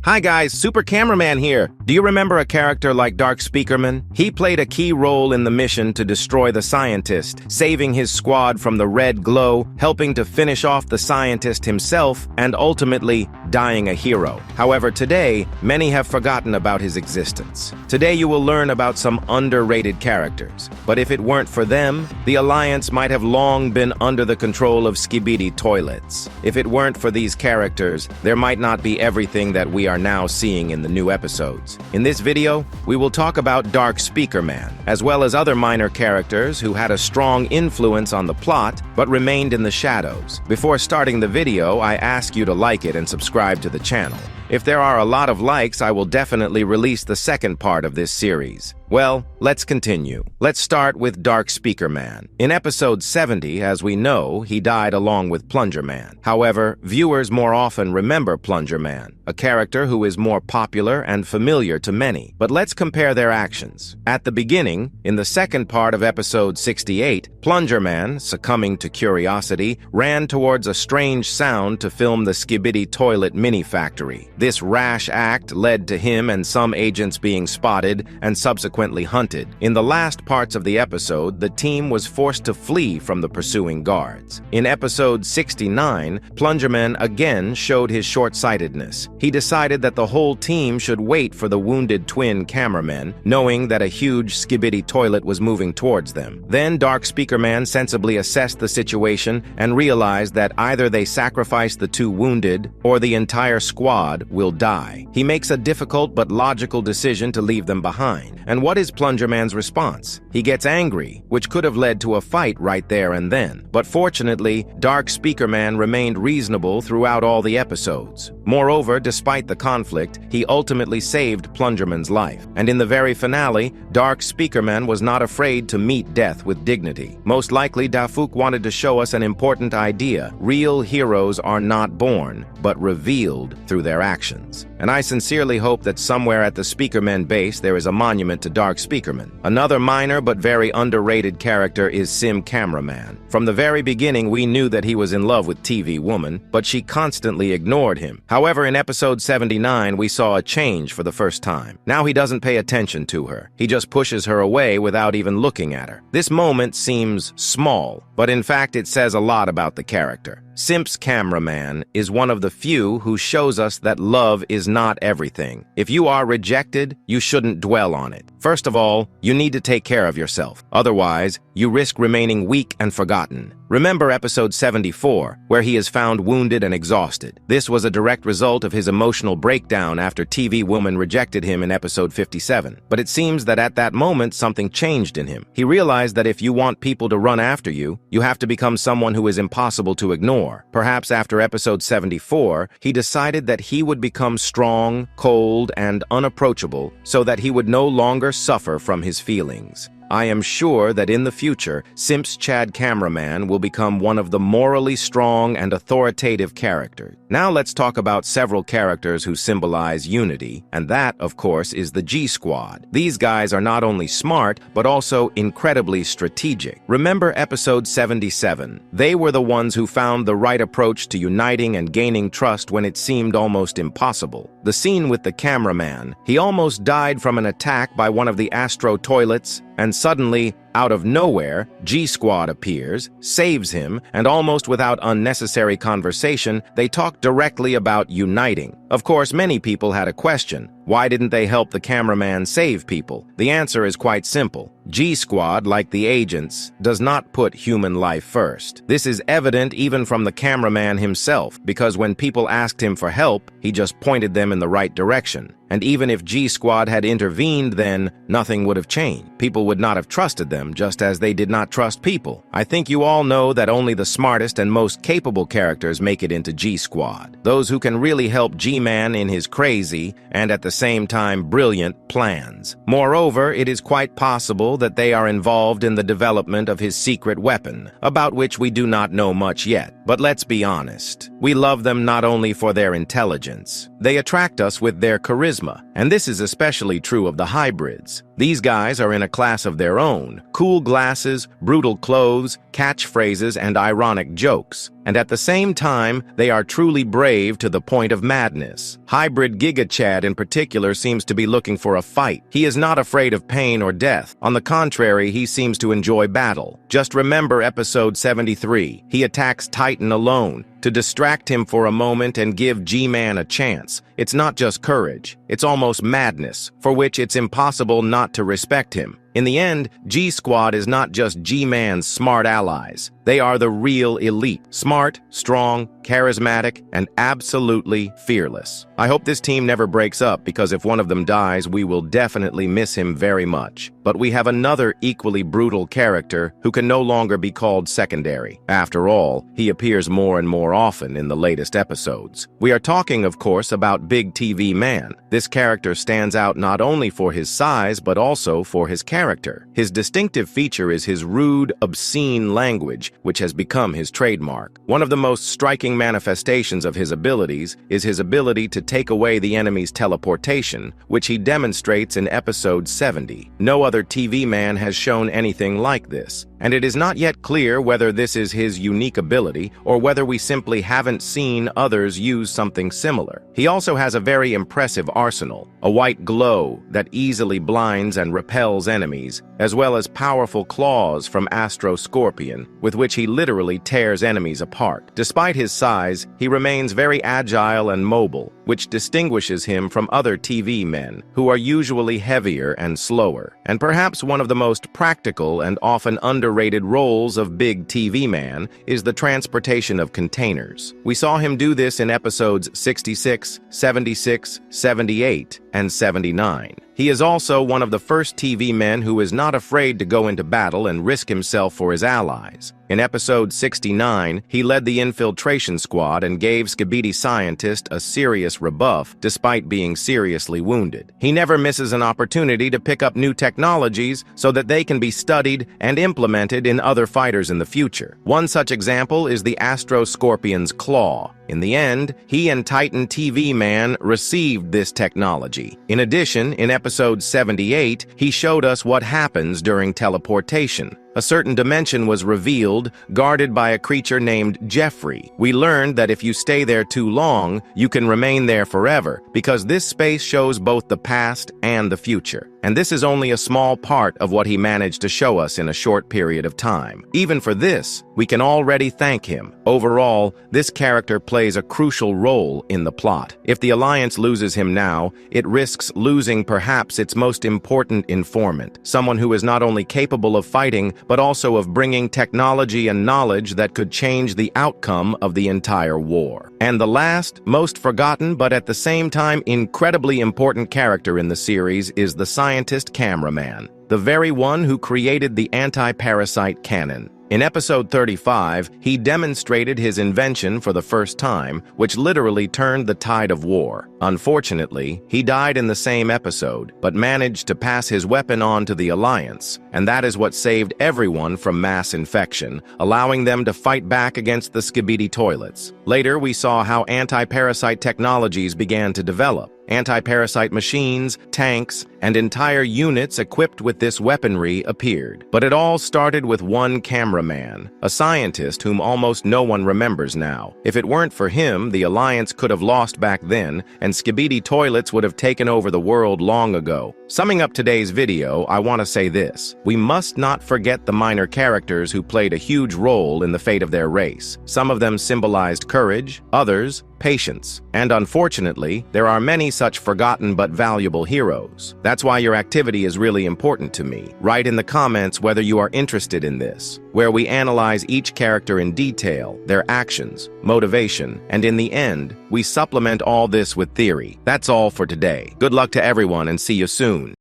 Hi guys, Super Cameraman here. Do you remember a character like Speakerman? He played a key role in the mission to destroy the scientist, saving his squad from the red glow, helping to finish off the scientist himself, and ultimately dying a hero. However, today, many have forgotten about his existence. Today you will learn about some underrated characters. But if it weren't for them, the Alliance might have long been under the control of Skibidi Toilets. If it weren't for these characters, there might not be everything that we are now seeing in the new episodes. In this video, we will talk about Speakerman, as well as other minor characters who had a strong influence on the plot, but remained in the shadows. Before starting the video, I ask you to like it and subscribe to the channel. If there are a lot of likes, I will definitely release the second part of this series. Well, let's continue. Let's start with Speakerman. In episode 70, as we know, he died along with Man. However, viewers more often remember Man, a character who is more popular and familiar to many. But let's compare their actions. At the beginning, in the second part of episode 68, Man, succumbing to curiosity, ran towards a strange sound to film the Skibidi Toilet mini factory. This rash act led to him and some agents being spotted and subsequently hunted. In the last parts of the episode, the team was forced to flee from the pursuing guards. In episode 69, Man again showed his short-sightedness. He decided that the whole team should wait for the wounded twin Cameraman, knowing that a huge Skibidi Toilet was moving towards them. Then Speakerman sensibly assessed the situation and realized that either they sacrifice the two wounded or the entire squad will die. He makes a difficult but logical decision to leave them behind. And what is Man's response? He gets angry, which could have led to a fight right there and then. But fortunately, Speakerman remained reasonable throughout all the episodes. Moreover, despite the conflict, he ultimately saved Man's life. And in the very finale, Speakerman was not afraid to meet death with dignity. Most likely, Dafuk wanted to show us an important idea. Real heroes are not born, but revealed through their actions. And I sincerely hope that somewhere at the Speakerman base there is a monument to Speakerman. Another minor but very underrated character is Cameraman. From the very beginning, we knew that he was in love with TV Woman, but she constantly ignored him. However, in episode 79, we saw a change for the first time. Now he doesn't pay attention to her. He just pushes her away without even looking at her. This moment seems small, but in fact it says a lot about the character. Cameraman is one of the few who shows us that love is not everything. If you are rejected, you shouldn't dwell on it. First of all, you need to take care of yourself. Otherwise, you risk remaining weak and forgotten. Remember episode 74, where he is found wounded and exhausted. This was a direct result of his emotional breakdown after TV Woman rejected him in episode 57. But it seems that at that moment, something changed in him. He realized that if you want people to run after you, you have to become someone who is impossible to ignore. Perhaps after episode 74, he decided that he would become strong, cold, and unapproachable so that he would no longer suffer from his feelings. I am sure that in the future, Cameraman will become one of the morally strong and authoritative characters. Now let's talk about several characters who symbolize unity, and that, of course, is the G-Squad. These guys are not only smart, but also incredibly strategic. Remember episode 77. They were the ones who found the right approach to uniting and gaining trust when it seemed almost impossible. The scene with the cameraman, he almost died from an attack by one of the Astro Toilets, and suddenly, out of nowhere, G-Squad appears, saves him, and almost without unnecessary conversation, they talk directly about uniting. Of course, many people had a question. Why didn't they help the cameraman save people? The answer is quite simple. G-Squad, like the agents, does not put human life first. This is evident even from the cameraman himself, because when people asked him for help, he just pointed them in the right direction. And even if G-Squad had intervened then, nothing would have changed. People would not have trusted them, just as they did not trust people. I think you all know that only the smartest and most capable characters make it into G-Squad. Those who can really help G-Man in his crazy, and at the same time brilliant, plans. Moreover, it is quite possible that they are involved in the development of his secret weapon, about which we do not know much yet. But let's be honest. We love them not only for their intelligence, They attract us with their charisma, and this is especially true of the hybrids. These guys are in a class of their own. Cool glasses, brutal clothes, catchphrases, and ironic jokes. And at the same time, they are truly brave to the point of madness. Hybrid Giga Chad in particular seems to be looking for a fight. He is not afraid of pain or death. On the contrary, he seems to enjoy battle. Just remember episode 73. He attacks Titan alone, to distract him for a moment and give G-Man a chance. It's not just courage, it's almost madness, for which it's impossible not to respect him. In the end, G-Squad is not just G-Man's smart allies. They are the real elite. Smart, strong, charismatic, and absolutely fearless. I hope this team never breaks up, because if one of them dies, we will definitely miss him very much. But we have another equally brutal character who can no longer be called secondary. After all, he appears more and more often in the latest episodes. We are talking, of course, about Big TV Man. This character stands out not only for his size, but also for his character. His distinctive feature is his rude, obscene language, which has become his trademark. One of the most striking manifestations of his abilities is his ability to take away the enemy's teleportation, which he demonstrates in episode 70. No other TV man has shown anything like this, and it is not yet clear whether this is his unique ability or whether we simply haven't seen others use something similar. He also has a very impressive arsenal, a white glow that easily blinds and repels enemies, as well as powerful claws from Astro Scorpion, with which he literally tears enemies apart. Despite his size, he remains very agile and mobile, which distinguishes him from other TV men, who are usually heavier and slower. And perhaps one of the most practical and often underrated roles of Big TV Man is the transportation of containers. We saw him do this in episodes 66, 76, 78, and 79. He is also one of the first TV men who is not afraid to go into battle and risk himself for his allies. In episode 69, he led the infiltration squad and gave Skibidi Scientist a serious rebuff despite being seriously wounded. He never misses an opportunity to pick up new technologies so that they can be studied and implemented in other fighters in the future. One such example is the Astro Scorpion's claw. In the end, he and Titan TV Man received this technology. In addition, in episode 78, he showed us what happens during teleportation. A certain dimension was revealed, guarded by a creature named Jeffrey. We learned that if you stay there too long, you can remain there forever, because this space shows both the past and the future. And this is only a small part of what he managed to show us in a short period of time. Even for this, we can already thank him. Overall, this character plays a crucial role in the plot. If the Alliance loses him now, it risks losing perhaps its most important informant, someone who is not only capable of fighting, but also of bringing technology and knowledge that could change the outcome of the entire war. And the last, most forgotten, but at the same time incredibly important character in the series is the scientist Cameraman, the very one who created the anti-parasite cannon. In episode 35, he demonstrated his invention for the first time, which literally turned the tide of war. Unfortunately, he died in the same episode, but managed to pass his weapon on to the Alliance, and that is what saved everyone from mass infection, allowing them to fight back against the Skibidi Toilets. Later, we saw how anti-parasite technologies began to develop. Anti-parasite machines, tanks, and entire units equipped with this weaponry appeared. But it all started with one cameraman, a scientist whom almost no one remembers now. If it weren't for him, the Alliance could have lost back then, and Skibidi Toilets would have taken over the world long ago. Summing up today's video, I want to say this. We must not forget the minor characters who played a huge role in the fate of their race. Some of them symbolized courage, others, patience. And unfortunately, there are many such forgotten but valuable heroes. That's why your activity is really important to me. Write in the comments whether you are interested in this, where we analyze each character in detail, their actions, motivation, and in the end, we supplement all this with theory. That's all for today. Good luck to everyone and see you soon.